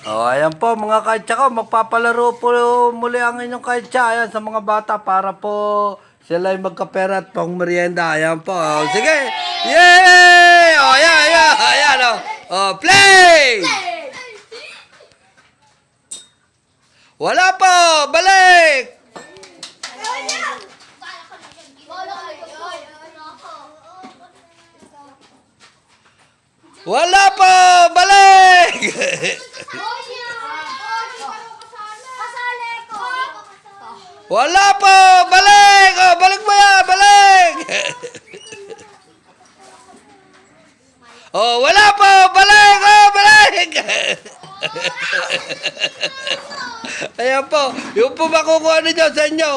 Oh, ayan po mga kaitsa ko, magpapalaro po muli ang inyong kaitsa. Ayan sa mga bata para po sila ay magkapera at pang merienda. Ayan po. Oh, sige. Yay! Oh, ayan, ayan, ayan. Oh, oh play! Wala po! Balik! Wala po! Balik! Wala po! Balik! Oh, balik mo yan! Balik! Oh, wala po! Balik! Oh, balik! Ayan po. Yung po makukuha ninyo sa inyo.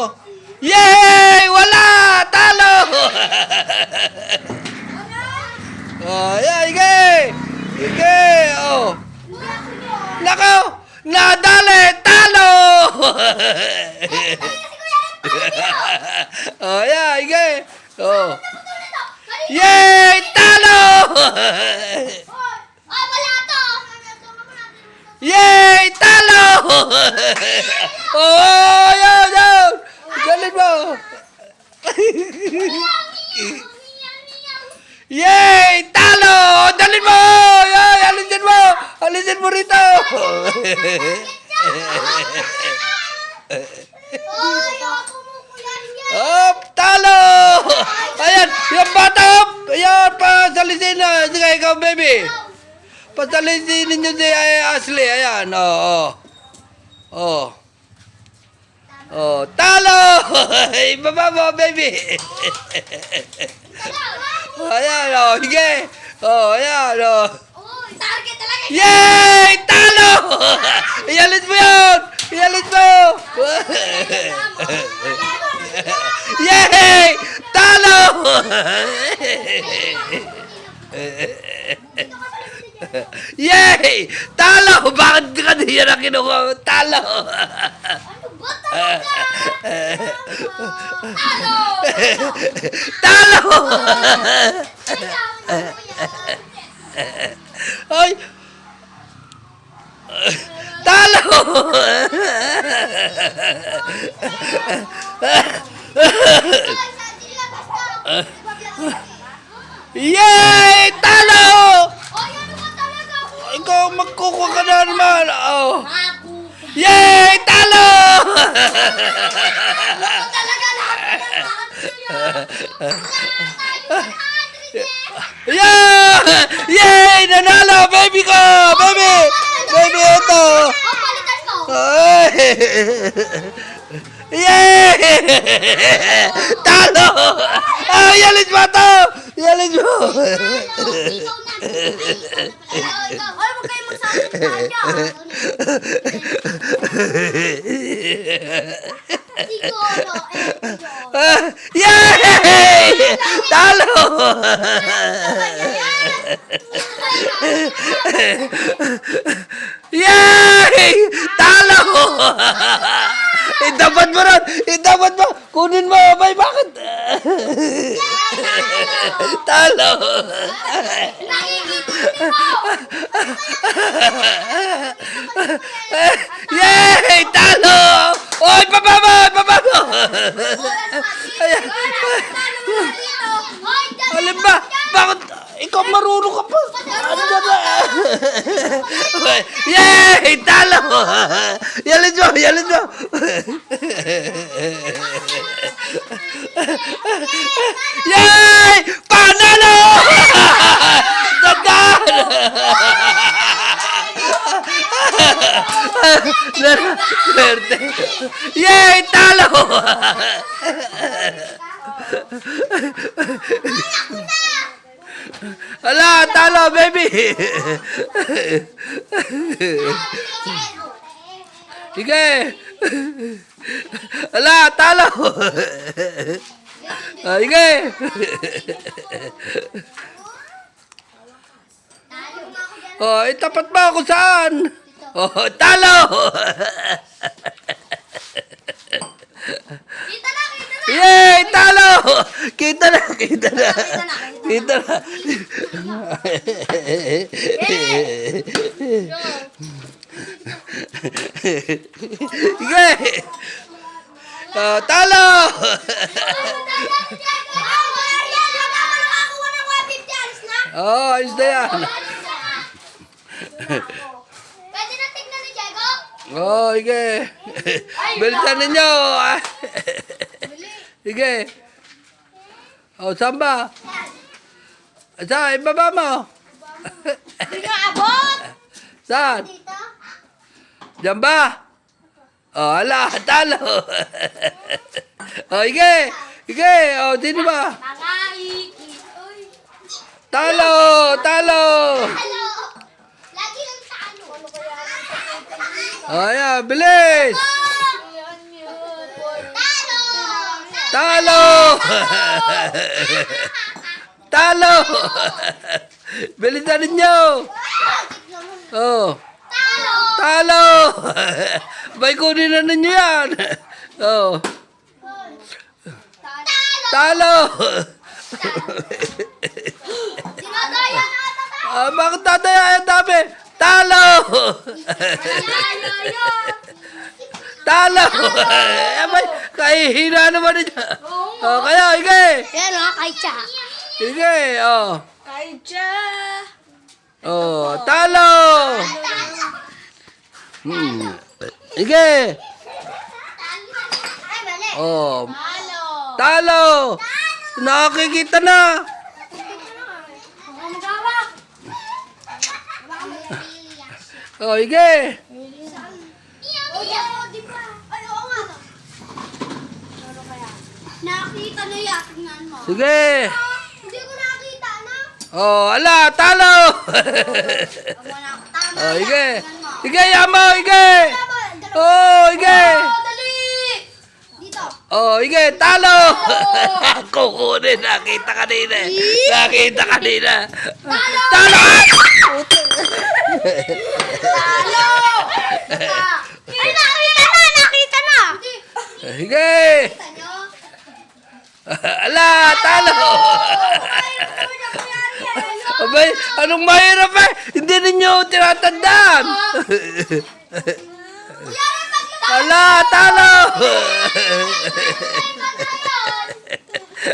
Yay! Wala! Talo! Oh, ayan. Ige! Ige! Oh. Nako! Nadali! Talo! Oh, ayan. Ige! Oh. Yay! Talo! Yay! Talo! Oh, yan, yan! Galing mo! Yay! Talo! Dalin mo! Yay! Alisin mo! Alisin mo rito! Op! Talo! Ayan! Yung bata! Op! Ayan! Pasalisin na! Sige, ikaw, baby! Pasalisin ninyo si Ashley. Ayan. Oh, oh. Oh. Oh. Talo! Ibaba mo, baby. Ayan. Oh. Sige. Oh. Ayan. Oh. Yay! Talo! Iyalit mo yun! Iyalit mo! Yay! Talo! Yay! Talo! Bakit ka niya na kinuha? Talo! Talo! Ay! Talo! Yay! Talo! Ikaw magkukuha ka na naman. Oh. Yay! Talo! Yeah! Yay! Nanalo! Baby ko! Baby! Baby, ito! Ay! Yay! Talo! Ah, yalit mo ito! Yalit mo! Yay! Talo! Yay! Talo! Dapat mo ron! Dapat mo! Kunin mo! Bay, bakit? Talo! Yay! Talo! Oy, baba mo! Baba mo! Alam ba? Bakit? Ikaw marunong ka pa! Ano na? Yay! Talo! Yalit mo! Yalit mo! Yay! Panalo! Dandan! Swerte! Yay! Talo! Ala, talo, baby! Sige! Ala, talo! Sige! Oh, itapat mo ako saan? Oh, talo! Yay! Talo! Kita na! Kita na! Kita na! Sige. Talo! Oh, ayos na yan. Pwede na tignan ni Diego? Oh, sige. Bilisan ninyo. Sige. Oh, saan ba? Saan? Ibaba mo. Hindi nga abot! Saan? Dito? Diyan ba? Oh, ala, talo. Oh, sige. Sige. Oh, sino ba? Mga iki. Uy. Talo! Talo! Hello! Lagi lang sa ano. Ano kaya? Oh, ayan. Bilis! Talo! Talo! Talo! Bilisan ninyo! Oh. Talo! Talo! Bay, kunin na ninyo yan. Oh. Talo! Dinadaya na ata tayo! Ah, bakit tataya ang dami? Talo! Talo! Abay, kahihina naman ninyo. Oh, kaya, sige! Yan o, kay Cha. Sige, oh. Kay Cha. Oh, talo! Sige! Ay, mali. Oh, Talo. talo! Nakikita na! Baka magawa. Baka mag-iiyak. Oh, sige! Di ba? Ay, oo nga. Ano kaya? Nakita na yan. Tingnan mo. Sige! Hindi ko nakita, ano? Oh, ala, talo! Tama Oh, yan. sige! Tingnan mo. Sige, yamo, sige! Tama, dalawa. Oh, sige! Oh, dali! Dito. Oh, sige, talo! Kukunin, nakita kanina. Nakita kanina. Talo! Talo! Ay, nakita na! Nakita na! Sige! Kita nyo? Ala, talo! Abay, anong mahirap eh? Hindi ninyo tinatandaan. Ala, talo!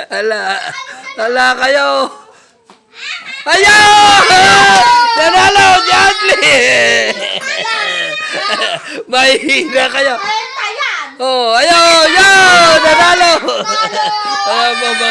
Ala, ala kayo. Ayaw! Nanalo, Jatli! Mahina kayo. Ayan! Oh, ayaw, ayaw! Nanalo! Ayaw, mga